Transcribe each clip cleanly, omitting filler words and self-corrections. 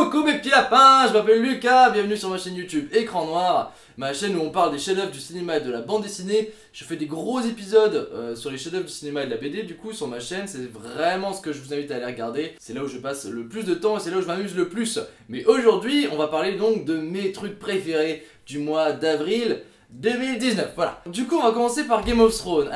Coucou mes petits lapins, je m'appelle Lucas, bienvenue sur ma chaîne YouTube Écran Noir, ma chaîne où on parle des chefs-d'œuvre du cinéma et de la bande dessinée. Je fais des gros épisodes sur les chefs-d'œuvre du cinéma et de la BD, du coup sur ma chaîne, c'est vraiment ce que je vous invite à aller regarder. C'est là où je passe le plus de temps et c'est là où je m'amuse le plus. Mais aujourd'hui, on va parler donc de mes trucs préférés du mois d'avril 2019, voilà. Du coup, on va commencer par Game of Thrones.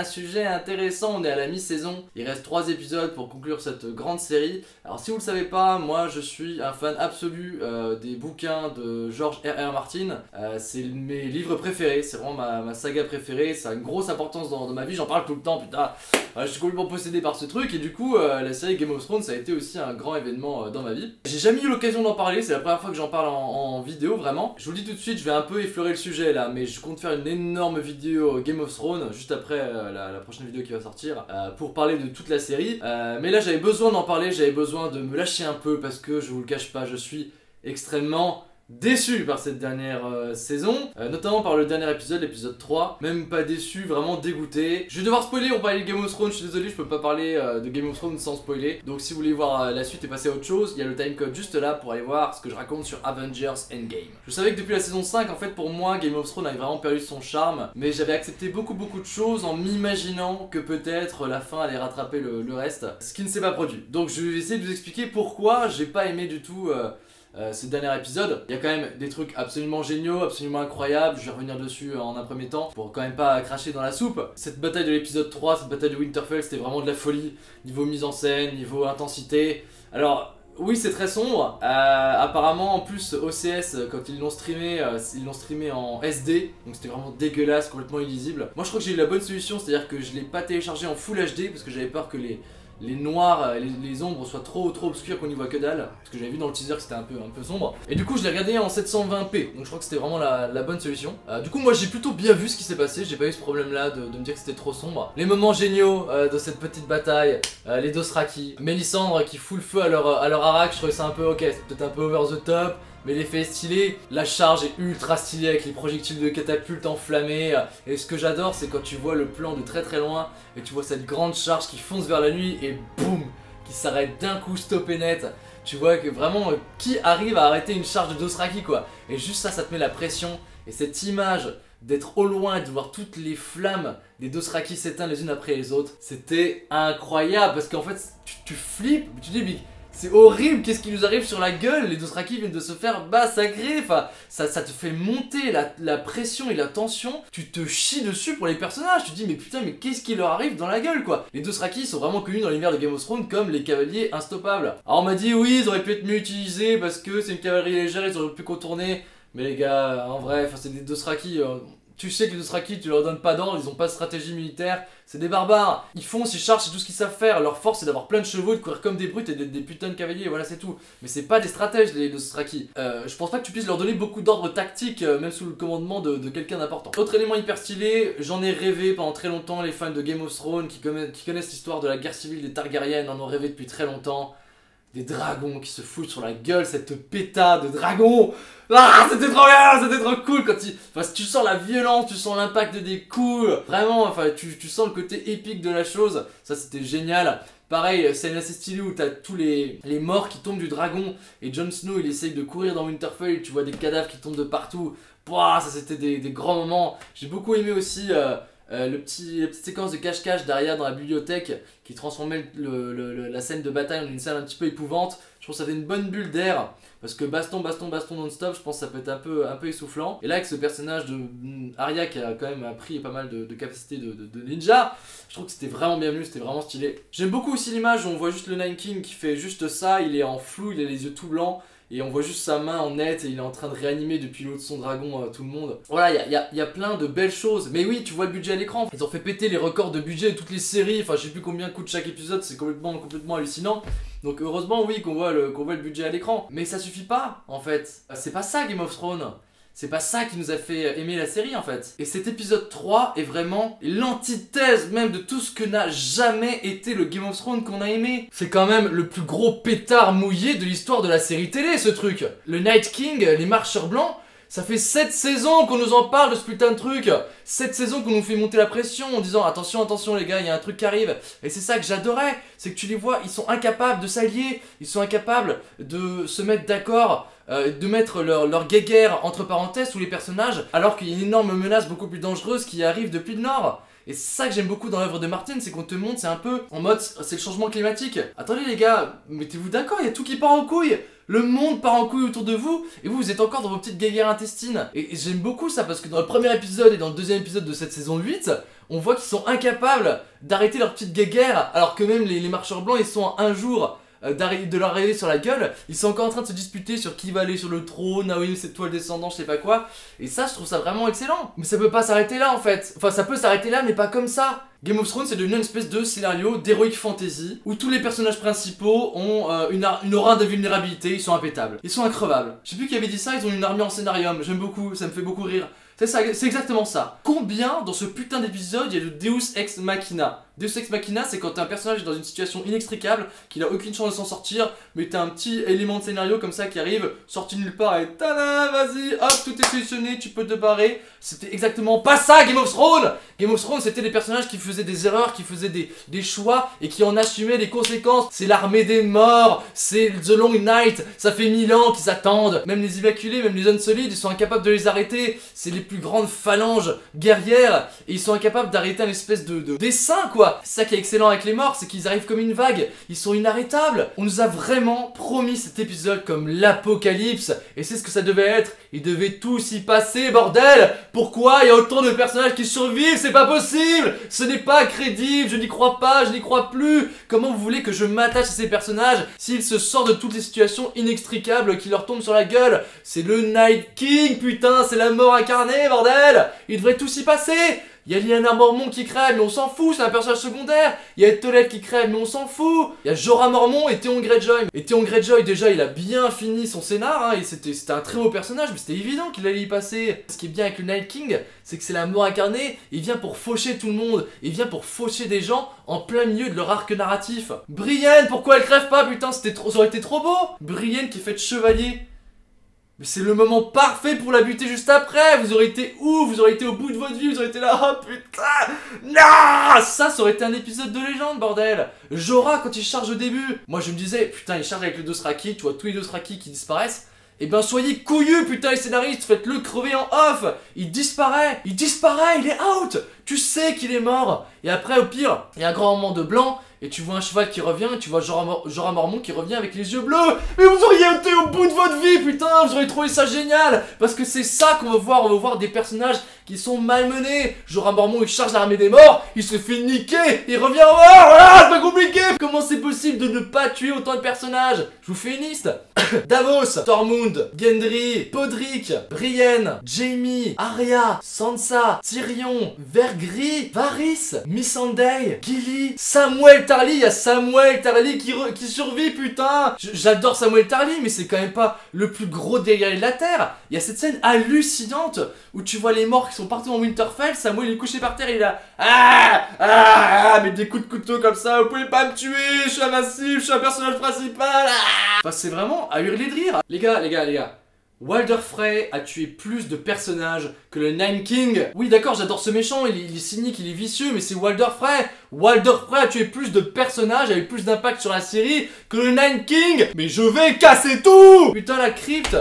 Sujet intéressant, on est à la mi-saison. Il reste 3 épisodes pour conclure cette grande série. Alors, si vous le savez pas, moi je suis un fan absolu des bouquins de George R.R. Martin. C'est mes livres préférés, c'est vraiment ma saga préférée. Ça a une grosse importance dans ma vie, j'en parle tout le temps, putain. Je suis complètement possédé par ce truc et du coup, la série Game of Thrones, ça a été aussi un grand événement dans ma vie. J'ai jamais eu l'occasion d'en parler, c'est la première fois que j'en parle en vidéo, vraiment. Je vous le dis tout de suite, je vais un peu effleurer le sujet là, mais je compte faire une énorme vidéo Game of Thrones juste après la prochaine vidéo qui va sortir pour parler de toute la série. Mais là j'avais besoin d'en parler, j'avais besoin de me lâcher un peu parce que je vous le cache pas, je suis extrêmement déçu par cette dernière saison, notamment par le dernier épisode, l'épisode 3. Même pas déçu, vraiment dégoûté. Je vais devoir spoiler, on parlait de Game of Thrones, je suis désolé, je peux pas parler de Game of Thrones sans spoiler. Donc si vous voulez voir la suite et passer à autre chose, il y a le timecode juste là pour aller voir ce que je raconte sur Avengers Endgame. Je savais que depuis la saison 5, en fait pour moi, Game of Thrones avait vraiment perdu son charme, mais j'avais accepté beaucoup de choses en m'imaginant que peut-être la fin allait rattraper le reste, ce qui ne s'est pas produit. Donc je vais essayer de vous expliquer pourquoi j'ai pas aimé du tout ce dernier épisode. Il y a quand même des trucs absolument géniaux, absolument incroyables, je vais revenir dessus en un premier temps pour quand même pas cracher dans la soupe. Cette bataille de l'épisode 3, cette bataille de Winterfell, c'était vraiment de la folie, niveau mise en scène, niveau intensité. Alors oui, c'est très sombre. Apparemment, en plus, OCS, quand ils l'ont streamé en SD, donc c'était vraiment dégueulasse, complètement illisible. Moi, je crois que j'ai eu la bonne solution, c'est-à-dire que je l'ai pas téléchargé en Full HD parce que j'avais peur que les noirs, les ombres soient trop obscures qu'on n'y voit que dalle, parce que j'avais vu dans le teaser que c'était un peu sombre. Et du coup je l'ai regardé en 720p, donc je crois que c'était vraiment la bonne solution. Du coup moi j'ai plutôt bien vu ce qui s'est passé, j'ai pas eu ce problème là de me dire que c'était trop sombre. Les moments géniaux de cette petite bataille, les Dothraki, Mélisandre qui fout le feu à leur Arak, je trouvais ça un peu ok, c'est peut-être un peu over the top, mais l'effet est stylé, la charge est ultra stylée avec les projectiles de catapulte enflammés. Et ce que j'adore c'est quand tu vois le plan de très loin et tu vois cette grande charge qui fonce vers la nuit et boum, qui s'arrête d'un coup stoppé net. Tu vois que vraiment qui arrive à arrêter une charge de Dothraki quoi. Et juste ça te met la pression. Et cette image d'être au loin et de voir toutes les flammes des Dothraki s'éteindre les unes après les autres, c'était incroyable parce qu'en fait tu flippes, tu dis mais c'est horrible, qu'est-ce qui nous arrive sur la gueule? Les Dothraki viennent de se faire massacrer, enfin, ça te fait monter la pression et la tension, tu te chies dessus pour les personnages, tu te dis mais putain mais qu'est-ce qui leur arrive dans la gueule quoi? Les Dothraki sont vraiment connus dans l'univers de Game of Thrones comme les cavaliers instoppables. Alors on m'a dit oui, ils auraient pu être mieux utilisés parce que c'est une cavalerie légère, ils auraient pu contourner, mais les gars, en vrai, c'est des Dothraki... Tu sais que les Dothraki, tu leur donnes pas d'ordre, ils ont pas de stratégie militaire, c'est des barbares. Ils foncent, ils chargent, c'est tout ce qu'ils savent faire. Leur force c'est d'avoir plein de chevaux, de courir comme des brutes et des putains de cavaliers, voilà c'est tout. Mais c'est pas des stratèges les Dothraki. Je pense pas que tu puisses leur donner beaucoup d'ordres tactiques, même sous le commandement de quelqu'un d'important. Autre élément hyper stylé, j'en ai rêvé pendant très longtemps, les fans de Game of Thrones qui connaissent l'histoire de la guerre civile des Targaryen en ont rêvé depuis très longtemps. Des dragons qui se foutent sur la gueule, cette péta de dragons. Ah, c'était trop bien, c'était trop cool quand tu sens la violence, tu sens l'impact des coups. Vraiment, enfin, tu sens le côté épique de la chose. Ça, c'était génial. Pareil, scène assez stylée où t'as tous les morts qui tombent du dragon et Jon Snow, il essaye de courir dans Winterfell et tu vois des cadavres qui tombent de partout. Pouah, ça, c'était des grands moments. J'ai beaucoup aimé aussi... la petite séquence de cache-cache derrière dans la bibliothèque qui transformait la scène de bataille en une scène un petit peu épouvante. Je pense que ça fait une bonne bulle d'air parce que baston non-stop, je pense que ça peut être un peu essoufflant. Et là avec ce personnage de Arya qui a quand même appris pas mal de capacités de ninja, je trouve que c'était vraiment bienvenu, c'était vraiment stylé. J'aime beaucoup aussi l'image où on voit juste le Night King qui fait juste ça, il est en flou, il a les yeux tout blancs. Et on voit juste sa main en net et il est en train de réanimer depuis l'eau de son dragon tout le monde. Voilà, il y a plein de belles choses. Mais oui, tu vois le budget à l'écran. Ils ont fait péter les records de budget de toutes les séries. Enfin, je sais plus combien coûte chaque épisode, c'est complètement hallucinant. Donc heureusement, oui, qu'on voit le budget à l'écran. Mais ça suffit pas, en fait. C'est pas ça Game of Thrones. C'est pas ça qui nous a fait aimer la série en fait. Et cet épisode 3 est vraiment l'antithèse même de tout ce que n'a jamais été le Game of Thrones qu'on a aimé. C'est quand même le plus gros pétard mouillé de l'histoire de la série télé ce truc. Le Night King, les marcheurs blancs, Ça fait 7 saisons qu'on nous en parle de ce putain de truc. 7 saisons qu'on nous fait monter la pression en disant attention, attention les gars, il y a un truc qui arrive. Et c'est ça que j'adorais, c'est que tu les vois, ils sont incapables de s'allier, ils sont incapables de se mettre d'accord, de mettre leur guéguerre entre parenthèses sous les personnages, alors qu'il y a une énorme menace beaucoup plus dangereuse qui arrive depuis le nord. Et c'est ça que j'aime beaucoup dans l'œuvre de Martin, c'est qu'on te montre, c'est un peu en mode, c'est le changement climatique. Attendez les gars, mettez-vous d'accord, il y a tout qui part en couille. Le monde part en couille autour de vous, et vous êtes encore dans vos petites guéguerres intestines. Et j'aime beaucoup ça, parce que dans le premier épisode et dans le deuxième épisode de cette saison 8, on voit qu'ils sont incapables d'arrêter leur petite guéguerre, alors que même les marcheurs blancs, ils sont à un jour de leur arriver sur la gueule, ils sont encore en train de se disputer sur qui va aller sur le trône, ah oui c'est toi le descendant, je sais pas quoi, et ça je trouve ça vraiment excellent. Mais ça peut pas s'arrêter là en fait, enfin ça peut s'arrêter là mais pas comme ça. Game of Thrones c'est devenu une espèce de scénario d'heroic fantasy où tous les personnages principaux ont une aura de vulnérabilité, ils sont impétables, ils sont increvables. Je sais plus qui avait dit ça, ils ont une armure en scénarium, j'aime beaucoup, ça me fait beaucoup rire. C'est exactement ça. Combien dans ce putain d'épisode il y a de Deus Ex Machina? Deus Ex Machina, c'est quand un personnage est dans une situation inextricable, qu'il a aucune chance de s'en sortir, mais t'as un petit élément de scénario comme ça qui arrive, sorti nulle part et tada, vas-y, hop, tout est solutionné, tu peux te barrer. C'était exactement pas ça Game of Thrones. Game of Thrones c'était des personnages qui faisaient des erreurs, qui faisaient des choix et qui en assumaient les conséquences. C'est l'armée des morts, c'est The Long Night, ça fait 1000 ans qu'ils attendent. Même les Immaculés, même les zones solides, ils sont incapables de les arrêter. C'est les plus grandes phalanges guerrières et ils sont incapables d'arrêter un espèce de dessin quoi. C'est ça qui est excellent avec les morts, c'est qu'ils arrivent comme une vague, ils sont inarrêtables. On nous a vraiment promis cet épisode comme l'apocalypse et c'est ce que ça devait être. Il devait tout s'y passer, bordel. Pourquoi il y a autant de personnages qui survivent? C'est pas possible. Ce n'est pas crédible, je n'y crois pas, je n'y crois plus. Comment vous voulez que je m'attache à ces personnages s'ils se sortent de toutes les situations inextricables qui leur tombent sur la gueule? C'est le Night King, putain, c'est la mort incarnée, bordel. Il devrait tout s'y passer. Il y a Lyanna Mormont qui crève, mais on s'en fout, c'est un personnage secondaire. Il y a Ethelred qui crève, mais on s'en fout. Il y a Jorah Mormont et Theon Greyjoy. Et Theon Greyjoy, déjà, il a bien fini son scénar, hein, et c'était un très beau personnage, mais c'était évident qu'il allait y passer. Ce qui est bien avec le Night King, c'est que c'est la mort incarnée, il vient pour faucher tout le monde, il vient pour faucher des gens en plein milieu de leur arc narratif. Brienne, pourquoi elle crève pas, putain, ça aurait été trop beau. Brienne qui fait de chevalier. Mais c'est le moment parfait pour la buter juste après. Vous aurez été où? Vous aurez été au bout de votre vie, vous aurez été là, oh putain. Non, ça aurait été un épisode de légende, bordel. Jorah quand il charge au début, moi je me disais, putain il charge avec le Dothraki, tu vois tous les Dothraki qui disparaissent. Eh ben soyez couillus putain les scénaristes, faites-le crever en off. Il disparaît, il est out. Tu sais qu'il est mort. Et après au pire, il y a un grand moment de blanc. Et tu vois un cheval qui revient, et tu vois Jorah Mormont qui revient avec les yeux bleus. Mais vous auriez été au bout de votre vie, putain, vous auriez trouvé ça génial. Parce que c'est ça qu'on veut voir, on veut voir des personnages qui sont malmenés. Jorah Mormont, il charge l'armée des morts, il se fait niquer, il revient en mort, voilà, c'est pas compliqué. Comment c'est possible de ne pas tuer autant de personnages? Je vous fais une liste. Davos, Tormund, Gendry, Podrick, Brienne, Jaime, Arya, Sansa, Tyrion, Vergris, Varys, Missandei, Gilly, Samuel Tarly. Il y a Samuel Tarly qui survit, putain. J'adore Samuel Tarly, mais c'est quand même pas le plus gros guerrier de la terre. Il y a cette scène hallucinante où tu vois les morts qui sont partout en Winterfell. Samuel est couché par terre, il a mais des coups de couteau comme ça. Vous pouvez pas me tuer, je suis invincible, je suis un personnage principal. Enfin c'est vraiment à hurler de rire. Les gars, Walder Frey a tué plus de personnages que le Night King. Oui d'accord, j'adore ce méchant, il est cynique, il est vicieux, mais c'est Walder Frey. Walder Frey a tué plus de personnages, a eu plus d'impact sur la série que le Night King. Mais je vais casser tout. Putain la crypte,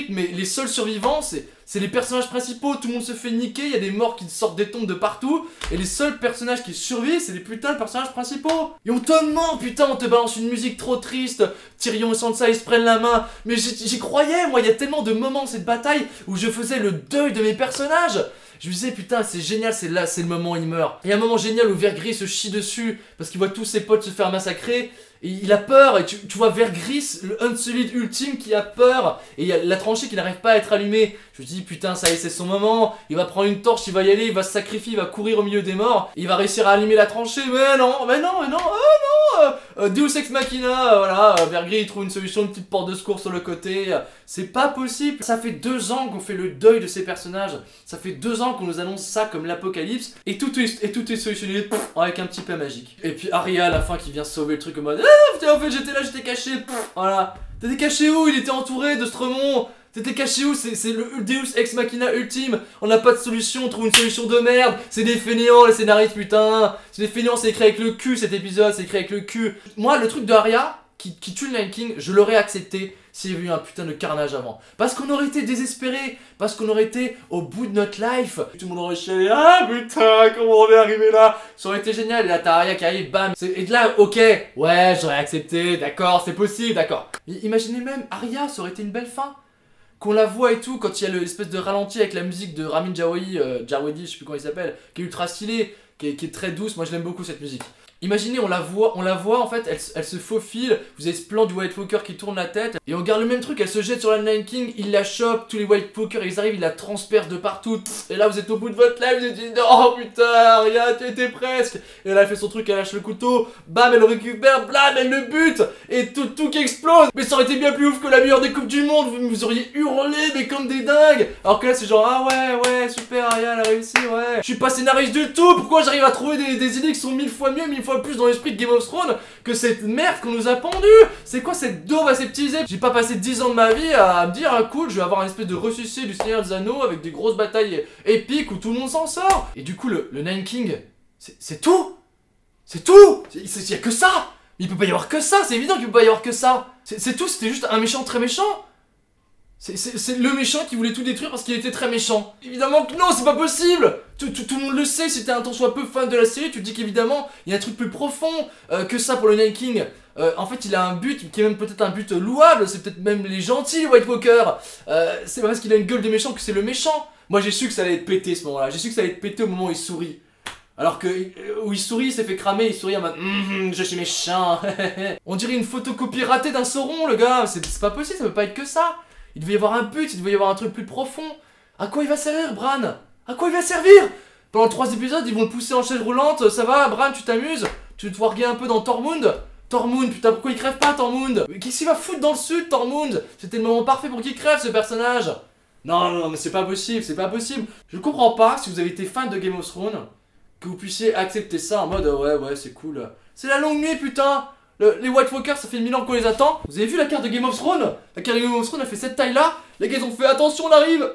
mais les seuls survivants c'est les personnages principaux, tout le monde se fait niquer, il y a des morts qui sortent des tombes de partout, et les seuls personnages qui survivent, c'est les putains de personnages principaux. Et on te ment, putain, on te balance une musique trop triste, Tyrion et Sansa ils se prennent la main, mais j'y croyais, moi, il y a tellement de moments cette bataille où je faisais le deuil de mes personnages. Je me disais putain c'est génial, c'est là, c'est le moment où il meurt. Il y a un moment génial où Vergris se chie dessus parce qu'il voit tous ses potes se faire massacrer. Et il a peur, et tu vois Vergris, le Unsullied ultime qui a peur, et il y a la tranchée qui n'arrive pas à être allumée. Je me dis putain ça y est c'est son moment, il va prendre une torche, il va y aller, il va se sacrifier, il va courir au milieu des morts, il va réussir à allumer la tranchée, mais non, oh non, Deus Ex Machina, voilà, Vergris il trouve une solution, une petite porte de secours sur le côté, c'est pas possible. Ça fait 2 ans qu'on fait le deuil de ces personnages, ça fait 2 ans qu'on nous annonce ça comme l'apocalypse, et tout est solutionné avec un petit peu magique. Et puis Arya à la fin qui vient sauver le truc en mode ah putain en fait j'étais là, j'étais caché, voilà. T'étais caché où? Il était entouré de Stremont. C'était caché où? C'est le Deus Ex Machina ultime. On n'a pas de solution, on trouve une solution de merde. C'est des fainéants les scénaristes, putain. C'est des fainéants, c'est écrit avec le cul cet épisode, c'est écrit avec le cul. Moi, le truc de Arya qui tue le Night King, je l'aurais accepté s'il y avait eu un putain de carnage avant. Parce qu'on aurait été désespérés, parce qu'on aurait été au bout de notre life. Tout le monde aurait chialé, ah putain, comment on est arrivé là? Ça aurait été génial, et là t'as Arya qui arrive, bam. Et là, ok, ouais, j'aurais accepté, d'accord, c'est possible, d'accord. Imaginez même, Arya, ça aurait été une belle fin. Qu'on la voit et tout, quand il y a l'espèce de ralenti avec la musique de Ramin Djawadi, je sais plus comment il s'appelle, qui est ultra stylée, qui est très douce, moi je l'aime beaucoup cette musique. Imaginez, on la voit en fait, elle se faufile, vous avez ce plan du White Walker qui tourne la tête, et on regarde le même truc, elle se jette sur la Night King, il la chope, tous les White Walkers ils arrivent, ils la transpercent de partout, et là vous êtes au bout de votre live, vous êtes dit, oh putain, regarde, tu étais presque, et là elle fait son truc, elle lâche le couteau, bam, elle le récupère, blam, elle le bute, et tout qui explose, mais ça aurait été bien plus ouf que la meilleure des coupes du monde, vous auriez hurlé, mais comme des dingues, alors que là c'est genre, ah ouais, super, Arya, elle a réussi, ouais, je suis pas scénariste du tout, pourquoi j'arrive à trouver des idées qui sont 1000 fois mieux, 1000 fois plus dans l'esprit de Game of Thrones que cette merde qu'on nous a pendue. C'est quoi cette daube aseptisée? J'ai pas passé 10 ans de ma vie à me dire, ah cool, je vais avoir un espèce de ressuscité du Seigneur des Anneaux avec des grosses batailles épiques où tout le monde s'en sort. Et du coup, le Night King, c'est tout. C'est tout. Il y a que ça. Il peut pas y avoir que ça, c'est évident qu'il peut pas y avoir que ça. C'est tout, c'était juste un méchant très méchant. C'est le méchant qui voulait tout détruire parce qu'il était très méchant. Évidemment que non, c'est pas possible. Tout le monde le sait, si t'es un tant soit peu fan de la série, tu te dis qu'évidemment, il y a un truc plus profond que ça pour le Night King. En fait, il a un but qui est même peut-être un but louable, c'est peut-être même les gentils, White Walker. C'est parce qu'il a une gueule de méchant que c'est le méchant. Moi, j'ai su que ça allait être pété ce moment-là. J'ai su que ça allait être pété au moment où il sourit. Alors que où il sourit, il s'est fait cramer, il sourit en mode je suis méchant. On dirait une photocopie ratée d'un Sauron, le gars. C'est pas possible, ça peut pas être que ça. Il devait y avoir un but, il devait y avoir un truc plus profond. À quoi il va servir, Bran? À quoi il va servir? Pendant 3 épisodes, ils vont le pousser en chaise roulante. Ça va, Bran, tu t'amuses? Tu te vois regarder un peu dans Tormund? Tormund, putain, pourquoi il crève pas, Tormund? Qu'est-ce qu'il va foutre dans le sud, Tormund? C'était le moment parfait pour qu'il crève, ce personnage. Non, mais c'est pas possible, c'est pas possible. Je comprends pas, si vous avez été fan de Game of Thrones, que vous puissiez accepter ça en mode ouais, c'est cool. C'est la longue nuit, putain. Les White Walkers, ça fait 1000 ans qu'on les attend. Vous avez vu la carte de Game of Thrones? La carte de Game of Thrones a fait cette taille là. Les gars ils ont fait attention, on arrive.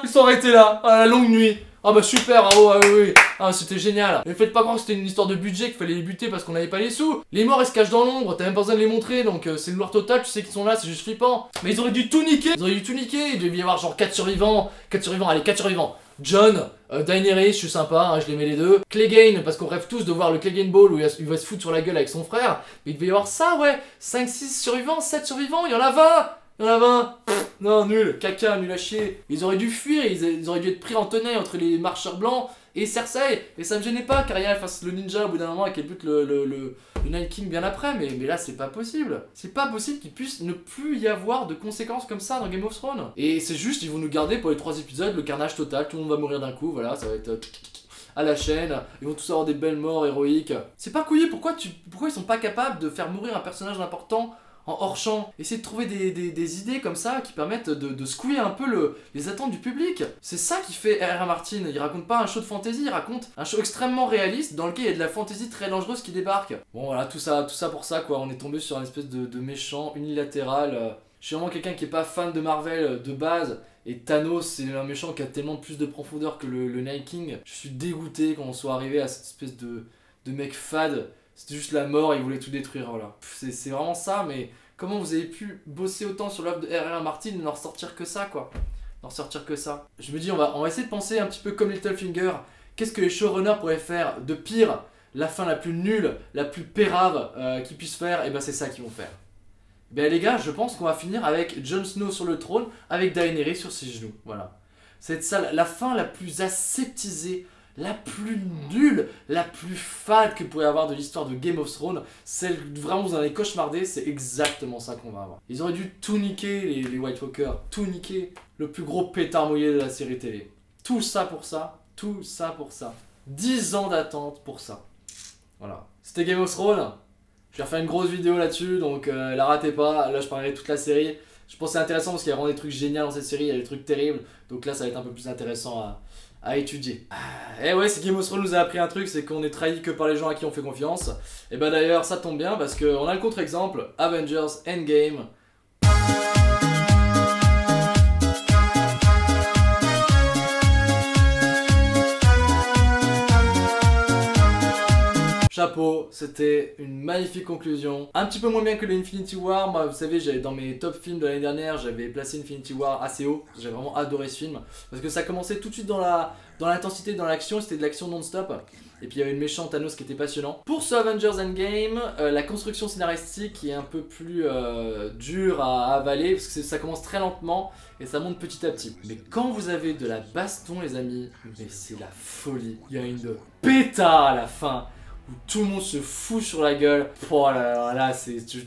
Ils sont arrêtés là, à la longue nuit. Ah bah super, bravo, ah oui. Ah c'était génial. Mais faites pas croire que c'était une histoire de budget, qu'il fallait les buter parce qu'on avait pas les sous. Les morts ils se cachent dans l'ombre, t'as même pas besoin de les montrer, donc c'est le noir total, tu sais qu'ils sont là, c'est juste flippant. Mais ils auraient dû tout niquer. Il devait y avoir genre 4 survivants. 4 survivants, allez 4 survivants. John, Daenerys, je suis sympa, hein, je les mets les deux. Clegane, parce qu'on rêve tous de voir le Clegane Ball où il va se foutre sur la gueule avec son frère. Mais il devait y avoir ça, ouais. 5, 6 survivants, 7 survivants, il y en a 20. Il y en a 20. Non, nul, caca, nul à chier. Ils auraient dû fuir, ils auraient dû être pris en tenaille entre les marcheurs blancs et Cersei. Et ça me gênait pas qu'Arya fasse le ninja au bout d'un moment et qu'elle bute le Night King bien après. Mais là, c'est pas possible. C'est pas possible qu'il puisse ne plus y avoir de conséquences comme ça dans Game of Thrones. Et c'est juste, ils vont nous garder pour les 3 épisodes, le carnage total. Tout le monde va mourir d'un coup, voilà, ça va être à la chaîne. Ils vont tous avoir des belles morts héroïques. C'est pas couillé, pourquoi ils sont pas capables de faire mourir un personnage important en hors-champ? Essayez de trouver des idées comme ça qui permettent de secouer un peu les attentes du public. C'est ça qui fait R.R. Martin. Il raconte pas un show de fantasy, il raconte un show extrêmement réaliste dans lequel il y a de la fantasy très dangereuse qui débarque. Bon voilà, tout ça pour ça quoi. On est tombé sur une espèce de méchant unilatéral. Je suis vraiment quelqu'un qui est pas fan de Marvel de base. Et Thanos, c'est un méchant qui a tellement plus de profondeur que le Night King. Je suis dégoûté quand on soit arrivé à cette espèce de mec fade. C'était juste la mort, il voulait tout détruire, voilà. C'est vraiment ça, mais comment vous avez pu bosser autant sur l'œuvre de R.R. Martin et n'en ressortir que ça, quoi? N'en ressortir que ça. Je me dis, on va essayer de penser un petit peu comme Littlefinger. Qu'est-ce que les showrunners pourraient faire de pire? La fin la plus nulle, la plus pérave qu'ils puissent faire, et ben c'est ça qu'ils vont faire. Ben les gars, je pense qu'on va finir avec Jon Snow sur le trône, avec Daenerys sur ses genoux, voilà. C'est ça, la fin la plus aseptisée, la plus nulle, la plus fade que vous pourriez avoir de l'histoire de Game of Thrones, celle vraiment vous en avez cauchemardé, c'est exactement ça qu'on va avoir. Ils auraient dû tout niquer les White Walkers, tout niquer, le plus gros pétard mouillé de la série télé. Tout ça pour ça, tout ça pour ça. 10 ans d'attente pour ça. Voilà. C'était Game of Thrones. Je vais refaire une grosse vidéo là-dessus, donc la ratez pas, là je parlerai de toute la série. Je pense que c'est intéressant parce qu'il y a vraiment des trucs géniaux dans cette série, il y a des trucs terribles, donc là ça va être un peu plus intéressant à étudier. Et ouais, si Game of Thrones nous a appris un truc, c'est qu'on est trahi que par les gens à qui on fait confiance. Et bah d'ailleurs, ça tombe bien parce qu'on a le contre-exemple, Avengers Endgame. chapeau, c'était une magnifique conclusion. Un petit peu moins bien que le Infinity War. Moi, vous savez, dans mes top films de l'année dernière, j'avais placé Infinity War assez haut. J'ai vraiment adoré ce film parce que ça commençait tout de suite dans l'intensité, dans l'action. C'était de l'action non-stop. Et puis il y avait le méchant Thanos qui était passionnant. Pour ce Avengers Endgame, la construction scénaristique est un peu plus dure à avaler parce que ça commence très lentement et ça monte petit à petit. Mais quand vous avez de la baston, les amis, mais c'est la folie. Il y a une pétard à la fin où tout le monde se fout sur la gueule. Oh là là,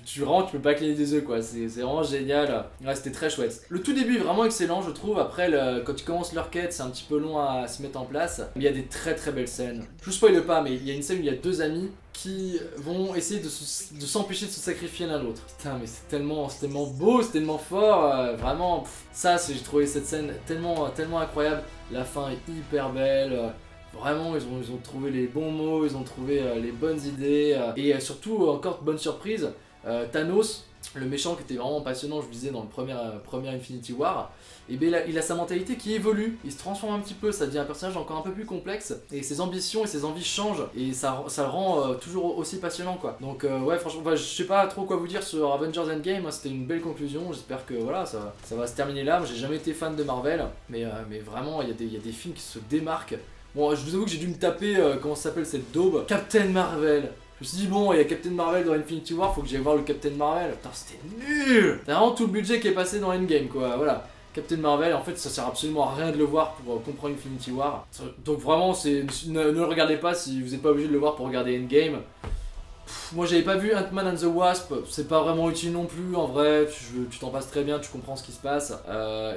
tu rentres, tu peux pas cligner des yeux quoi, c'est vraiment génial. Ouais, c'était très chouette. Le tout début est vraiment excellent, je trouve. Après, quand tu commences leur quête, c'est un petit peu long à se mettre en place. Mais il y a des très très belles scènes. Je vous spoil pas, mais il y a une scène où il y a deux amis qui vont essayer de s'empêcher de se sacrifier l'un l'autre. Putain, mais c'est tellement beau, c'est tellement fort. Vraiment, ça, j'ai trouvé cette scène tellement incroyable. La fin est hyper belle. Vraiment, ils ont trouvé les bons mots, ils ont trouvé les bonnes idées. Et surtout, encore bonne surprise, Thanos, le méchant qui était vraiment passionnant, je vous disais dans le premier Infinity War, et bien il a sa mentalité qui évolue, il se transforme un petit peu, ça devient un personnage encore un peu plus complexe, et ses ambitions et ses envies changent, et ça le rend toujours aussi passionnant quoi. Donc ouais, franchement, je sais pas trop quoi vous dire sur Avengers Endgame, c'était une belle conclusion, j'espère que voilà, ça va se terminer là. Moi j'ai jamais été fan de Marvel, mais vraiment il y a des films qui se démarquent. Bon, je vous avoue que j'ai dû me taper, comment ça s'appelle cette daube, Captain Marvel. Je me suis dit, bon, il y a Captain Marvel dans Infinity War, faut que j'aille voir le Captain Marvel. Putain, c'était nul! C'est vraiment tout le budget qui est passé dans Endgame, quoi, voilà. Captain Marvel, en fait, ça sert absolument à rien de le voir pour comprendre Infinity War. Donc vraiment, ne le regardez pas si vous n'êtes pas obligé de le voir pour regarder Endgame. Moi j'avais pas vu Ant-Man and the Wasp, c'est pas vraiment utile non plus en vrai, tu t'en passes très bien, tu comprends ce qui se passe.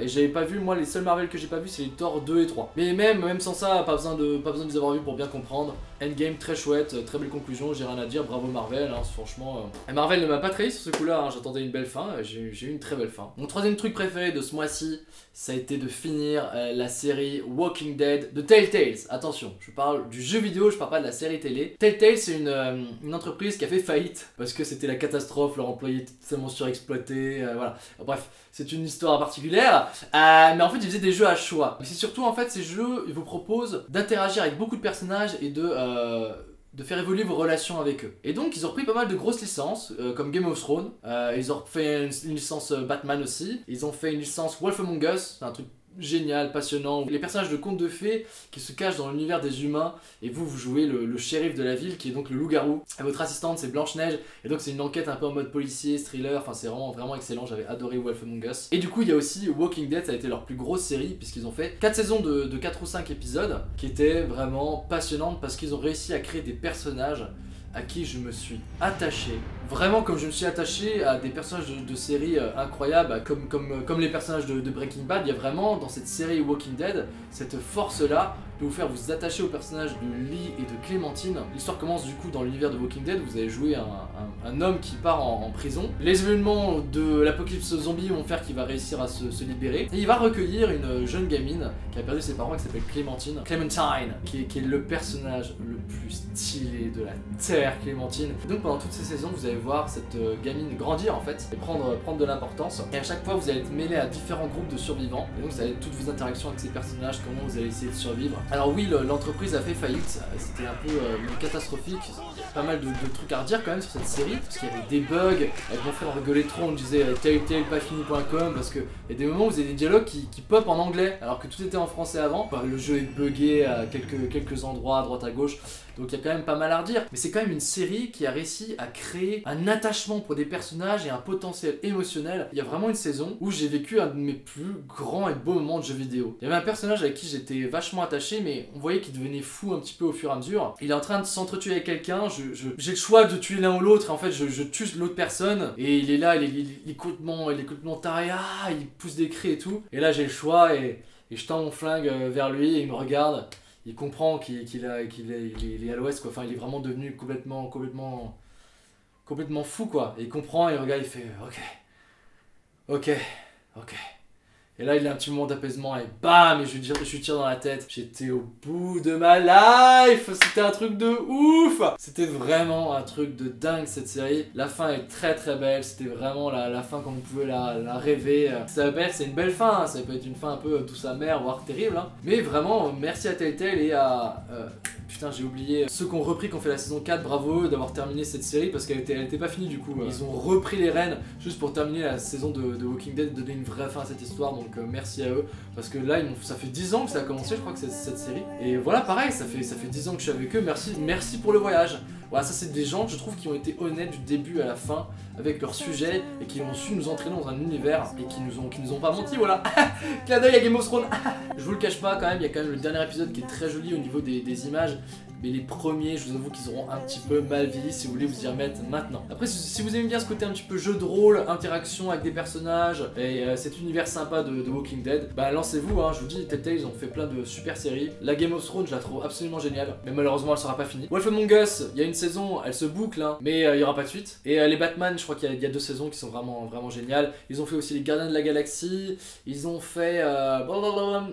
Et j'avais pas vu, moi les seuls Marvel que j'ai pas vu c'est les Thor 2 et 3. Mais même sans ça, pas besoin de les avoir vus pour bien comprendre. Endgame très chouette, très belle conclusion, j'ai rien à dire, bravo Marvel, hein, franchement. Et Marvel ne m'a pas trahi sur ce coup là, hein, j'attendais une belle fin, j'ai eu une très belle fin. Mon troisième truc préféré de ce mois-ci, ça a été de finir la série Walking Dead de Telltale. Attention, je parle du jeu vidéo, je parle pas de la série télé. Telltale c'est une entreprise qui a fait faillite parce que c'était la catastrophe, leurs employés étaient tellement surexploités, voilà. Bref, c'est une histoire particulière, mais en fait ils faisaient des jeux à choix. Mais c'est surtout en fait ces jeux, ils vous proposent d'interagir avec beaucoup de personnages et de faire évoluer vos relations avec eux. Et donc ils ont repris pas mal de grosses licences, comme Game of Thrones, ils ont fait une licence Batman aussi, ils ont fait une licence Wolf Among Us, c'est un truc génial, passionnant. Les personnages de contes de fées qui se cachent dans l'univers des humains et vous jouez le shérif de la ville qui est donc le loup-garou. Et votre assistante c'est Blanche-Neige et donc c'est une enquête un peu en mode policier, thriller, enfin c'est vraiment excellent, j'avais adoré Wolf Among Us. Et du coup il y a aussi Walking Dead, ça a été leur plus grosse série puisqu'ils ont fait 4 saisons de 4 ou 5 épisodes qui étaient vraiment passionnantes parce qu'ils ont réussi à créer des personnages à qui je me suis attaché, vraiment comme je me suis attaché à des personnages de séries incroyables, comme les personnages de Breaking Bad. Il y a vraiment dans cette série Walking Dead cette force-là de vous faire vous attacher aux personnages de Lee et de Clémentine. L'histoire commence du coup dans l'univers de Walking Dead, vous allez jouer un homme qui part en prison. Les événements de l'apocalypse zombie vont faire qu'il va réussir à se libérer, et il va recueillir une jeune gamine qui a perdu ses parents, qui s'appelle Clémentine, qui est le personnage le plus stylé de la terre, Clémentine. Et donc pendant toutes ces saisons, vous allez voir cette gamine grandir en fait, et prendre de l'importance, et à chaque fois vous allez être mêlé à différents groupes de survivants, et donc vous avez toutes vos interactions avec ces personnages, comment vous allez essayer de survivre. Alors oui, l'entreprise a fait faillite, c'était un peu catastrophique, il y a pas mal de trucs à redire quand même sur cette série, parce qu'il y avait des bugs, avec mon frère on rigolait trop, on disait telltale.fini.com, parce qu'il y a des moments où vous avez des dialogues qui pop en anglais, alors que tout était en français avant. Enfin, le jeu est buggé à quelques endroits, à droite à gauche, donc il y a quand même pas mal à redire. Mais c'est quand même une série qui a réussi à créer un attachement pour des personnages et un potentiel émotionnel. Il y a vraiment une saison où j'ai vécu un de mes plus grands et beaux moments de jeu vidéo. Il y avait un personnage avec qui j'étais vachement attaché, mais on voyait qu'il devenait fou un petit peu au fur et à mesure. Il est en train de s'entretuer avec quelqu'un, j'ai le choix de tuer l'un ou l'autre, et en fait je tue l'autre personne, et il est là, il est complètement taré, il pousse des cris et tout, et là j'ai le choix, et je tends mon flingue vers lui, et il me regarde, il comprend qu'il est à l'ouest, quoi. Enfin il est vraiment devenu complètement fou quoi, et il comprend, il regarde, il fait ok. Et là il a un petit moment d'apaisement et bam, et je lui tire dans la tête. J'étais au bout de ma life, c'était un truc de ouf. C'était vraiment un truc de dingue cette série. La fin est très belle, c'était vraiment la fin comme vous pouvez la rêver. C'est une belle fin, hein. Ça peut être une fin un peu douce amère, voire terrible, hein. Mais vraiment merci à Telltale et à... putain, j'ai oublié ceux qui ont repris, qui ont fait la saison 4, bravo d'avoir terminé cette série parce qu'elle était pas finie du coup. Ils ont repris les rênes juste pour terminer la saison de Walking Dead, donner une vraie fin à cette histoire, donc merci à eux parce que là ça fait 10 ans que ça a commencé, je crois que c'est cette série. Et voilà, pareil, ça fait 10 ans que je suis avec eux, merci pour le voyage. Voilà, ça c'est des gens, je trouve, qui ont été honnêtes du début à la fin avec leur sujet et qui ont su nous entraîner dans un univers et qui nous ont pas menti, voilà. Clin d'œil à Game of Thrones. Je vous le cache pas quand même, il y a quand même le dernier épisode qui est très joli au niveau des images. Mais les premiers, je vous avoue qu'ils auront un petit peu mal vieilli si vous voulez vous y remettre maintenant. Après, si vous aimez bien ce côté un petit peu jeu de rôle, interaction avec des personnages et cet univers sympa de Walking Dead, bah lancez-vous, hein, je vous dis, Telltale ils ont fait plein de super séries. La Game of Thrones, je la trouve absolument géniale, mais malheureusement elle sera pas finie. Wolf Among Us, il y a une saison, elle se boucle, hein, mais il y aura pas de suite. Et les Batman, je crois qu'il y a 2 saisons qui sont vraiment géniales. Ils ont fait aussi les Gardiens de la Galaxie, ils ont fait Borderlands,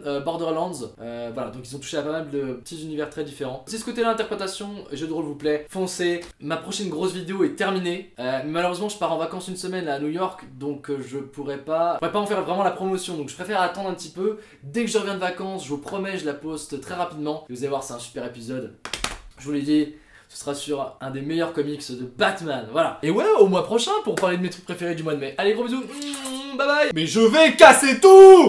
voilà, donc ils ont touché à pas mal de petits univers très différents. Si ce côté l'interprétation, jeu de rôle vous plaît, foncez. Ma prochaine grosse vidéo est terminée. Malheureusement, je pars en vacances une semaine à New York, donc je pourrais pas en faire vraiment la promotion. Donc je préfère attendre un petit peu. Dès que je reviens de vacances, je vous promets, je la poste très rapidement. Et vous allez voir, c'est un super épisode. Je vous l'ai dit, ce sera sur un des meilleurs comics de Batman. Voilà. Et ouais, au mois prochain pour parler de mes trucs préférés du mois de mai. Allez, gros bisous. Bye bye. Mais je vais casser tout!